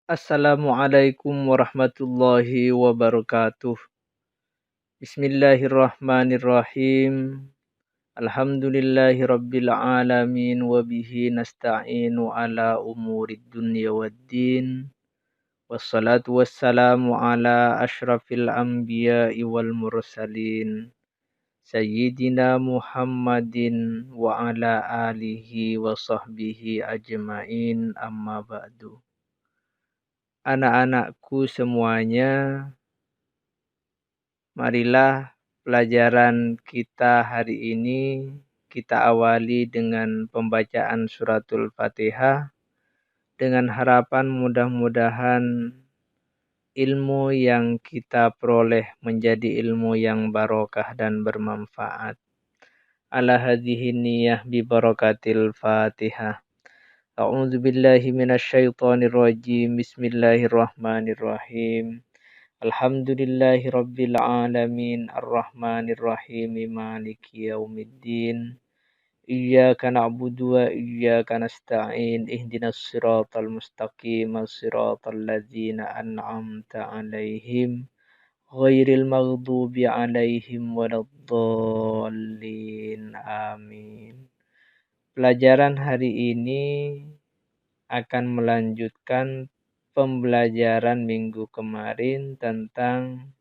Assalamualaikum warahmatullahi wabarakatuh. Bismillahirrahmanirrahim. Alhamdulillahi rabbil alamin wa bihi nasta'inu ala umurid dunya waddin. Wassalatu wassalamu ala ashrafil anbiya'i wal mursalin. Sayyidina Muhammadin wa ala alihi wa sahbihi ajma'in amma ba'du. Anak-anakku semuanya, marilah pelajaran kita hari ini kita awali dengan pembacaan suratul Fatihah dengan harapan mudah-mudahan ilmu yang kita peroleh menjadi ilmu yang barokah dan bermanfaat. Ala hadhihi niyyah bi barakatil Fatihah. A'udzu billahi minasyaitonir rajim. Bismillahirrahmanirrahim. Alhamdulillahi rabbil alamin arrahmanir rahim maliki yaumiddin. Iyyaka na'budu wa iyyaka nasta'in ihdinas siratal mustaqim siratal ladzina an'amta 'alaihim ghairil maghdubi 'alaihim waladdallin. Amin. Pelajaran hari ini akan melanjutkan pembelajaran minggu kemarin tentang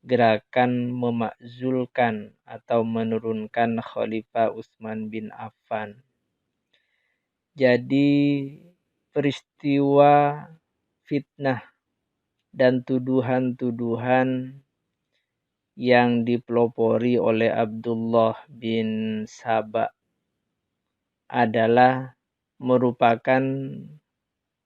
gerakan memakzulkan atau menurunkan Khalifah Utsman bin Affan. Jadi peristiwa fitnah dan tuduhan-tuduhan yang dipelopori oleh Abdullah bin Saba adalah merupakan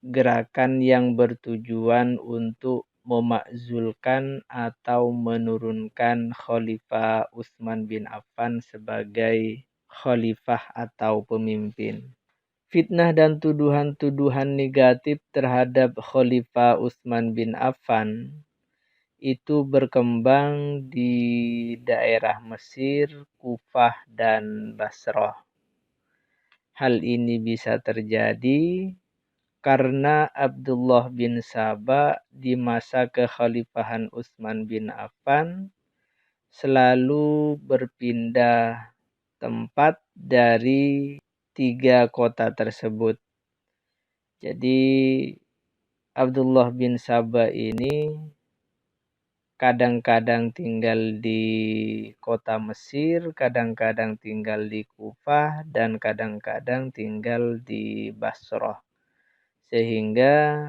gerakan yang bertujuan untuk memakzulkan atau menurunkan Khalifah Utsman bin Affan sebagai khalifah atau pemimpin. Fitnah dan tuduhan-tuduhan negatif terhadap Khalifah Utsman bin Affan itu berkembang di daerah Mesir, Kufah, dan Basrah. Hal ini bisa terjadi karena Abdullah bin Saba di masa kekhalifahan Utsman bin Affan selalu berpindah tempat dari 3 kota tersebut. Jadi Abdullah bin Saba ini kadang-kadang tinggal di kota Mesir, kadang-kadang tinggal di Kufah, dan kadang-kadang tinggal di Basrah. Sehingga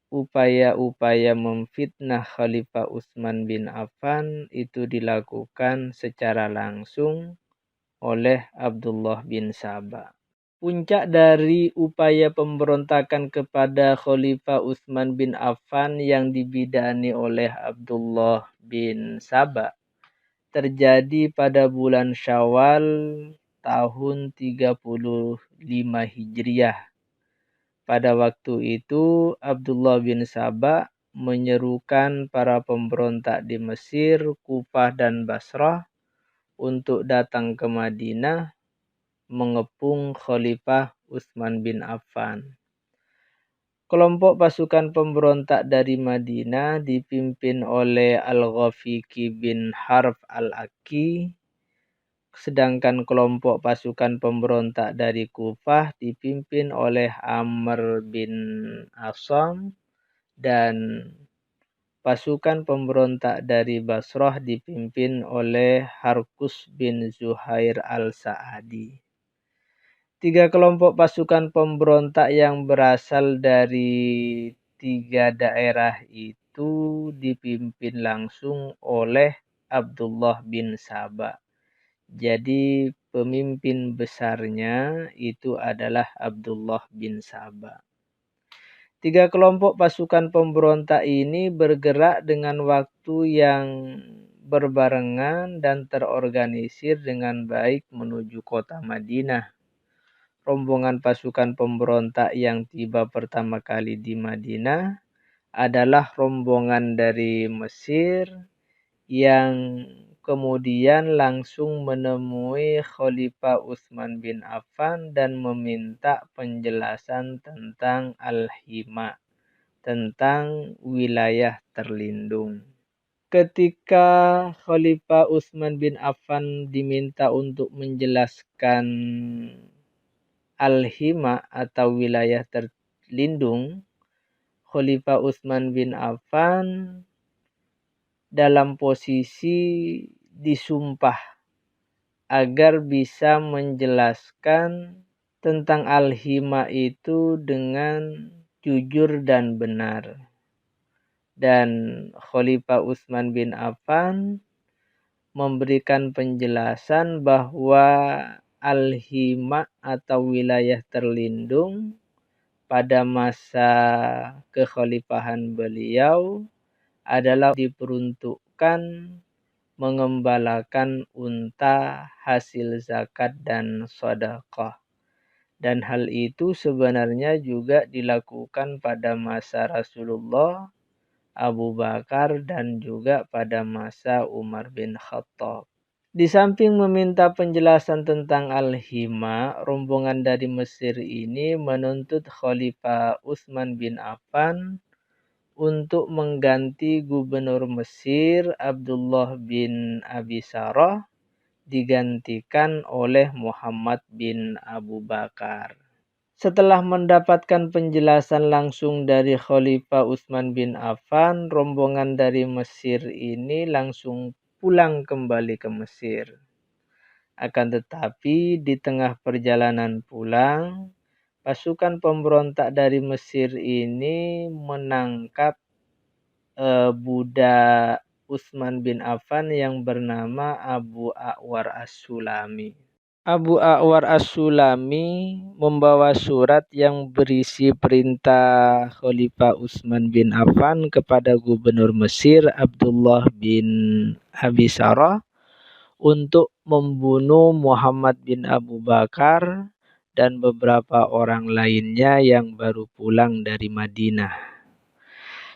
upaya-upaya memfitnah Khalifah Utsman bin Affan itu dilakukan secara langsung oleh Abdullah bin Saba. Puncak dari upaya pemberontakan kepada Khalifah Utsman bin Affan yang dibidani oleh Abdullah bin Saba terjadi pada bulan Syawal tahun 35 Hijriah. Pada waktu itu Abdullah bin Saba menyerukan para pemberontak di Mesir, Kufah, dan Basrah untuk datang ke Madinah mengepung Khalifah Utsman bin Affan. Kelompok pasukan pemberontak dari Madinah dipimpin oleh Al-Ghafiqi bin Harb Al-Akki, sedangkan kelompok pasukan pemberontak dari Kufah dipimpin oleh Amr bin Asham, dan pasukan pemberontak dari Basrah dipimpin oleh Harkus bin Zuhair al-Sa'adi. 3 kelompok pasukan pemberontak yang berasal dari 3 daerah itu dipimpin langsung oleh Abdullah bin Saba. Jadi pemimpin besarnya itu adalah Abdullah bin Saba. 3 kelompok pasukan pemberontak ini bergerak dengan waktu yang berbarengan dan terorganisir dengan baik menuju kota Madinah. Rombongan pasukan pemberontak yang tiba pertama kali di Madinah adalah rombongan dari Mesir yang kemudian langsung menemui Khalifah Utsman bin Affan dan meminta penjelasan tentang Al-Hima, tentang wilayah terlindung. Ketika Khalifah Utsman bin Affan diminta untuk menjelaskan Al-Hima atau wilayah terlindung, Khalifah Utsman bin Affan dalam posisi disumpah agar bisa menjelaskan tentang Al-Hima itu dengan jujur dan benar. Dan Khalifah Utsman bin Affan memberikan penjelasan bahwa Al-Hima atau wilayah terlindung pada masa kekhalifahan beliau adalah diperuntukkan mengembalakan unta hasil zakat dan sedekah. Dan hal itu sebenarnya juga dilakukan pada masa Rasulullah, Abu Bakar, dan juga pada masa Umar bin Khattab. Di samping meminta penjelasan tentang Al-Hima, rombongan dari Mesir ini menuntut Khalifah Utsman bin Affan untuk mengganti gubernur Mesir Abdullah bin Abi Sarah digantikan oleh Muhammad bin Abu Bakar. Setelah mendapatkan penjelasan langsung dari Khalifah Utsman bin Affan, rombongan dari Mesir ini langsung pulang kembali ke Mesir. Akan tetapi di tengah perjalanan pulang, pasukan pemberontak dari Mesir ini menangkap budak Utsman bin Affan yang bernama Abu A'war As-Sulami. Abu A'war As-Sulami membawa surat yang berisi perintah Khalifah Utsman bin Affan kepada gubernur Mesir Abdullah bin Abi Sarah untuk membunuh Muhammad bin Abu Bakar dan beberapa orang lainnya yang baru pulang dari Madinah.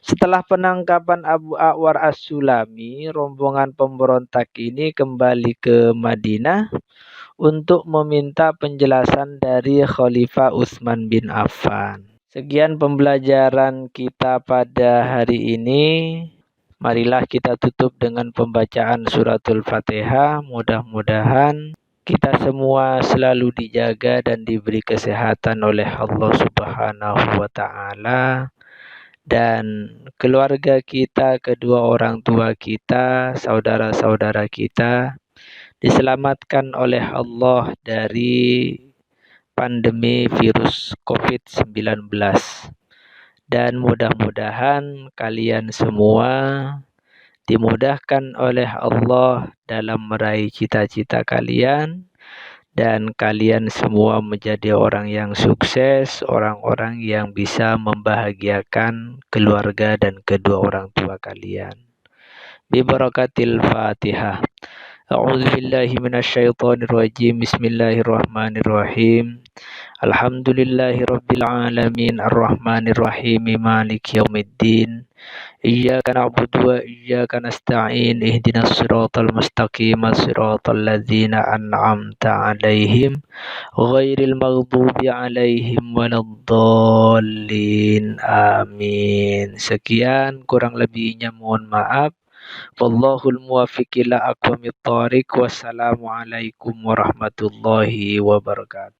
Setelah penangkapan Abu A'war As-Sulami, rombongan pemberontak ini kembali ke Madinah untuk meminta penjelasan dari Khalifah Utsman bin Affan. Sekian pembelajaran kita pada hari ini. Marilah kita tutup dengan pembacaan suratul Fatihah. Mudah-mudahan kita semua selalu dijaga dan diberi kesehatan oleh Allah Subhanahu wa Ta'ala. Dan keluarga kita, kedua orang tua kita, saudara-saudara kita diselamatkan oleh Allah dari pandemi virus COVID-19. Dan mudah-mudahan kalian semua dimudahkan oleh Allah dalam meraih cita-cita kalian. Dan kalian semua menjadi orang yang sukses, orang-orang yang bisa membahagiakan keluarga dan kedua orang tua kalian. Bibarakatil Fatihah. A'udzubillahi minasyaitonirrajim. Bismillahirrahmanirrahim. Alhamdulillahirabbil alamin arrahmanirrahim maliki yaumiddin. Iyyaka na'budu wa iyyaka nasta'in ihdinas siratal mustaqim siratal ladzina an'amta 'alaihim ghairil maghdubi 'alaihim waladdallin. Amin. Sekian, kurang lebihnya mohon maaf. Wallahul muwaffiq ila aqwamit thoriq. Wassalamualaikum warahmatullahi wabarakatuh.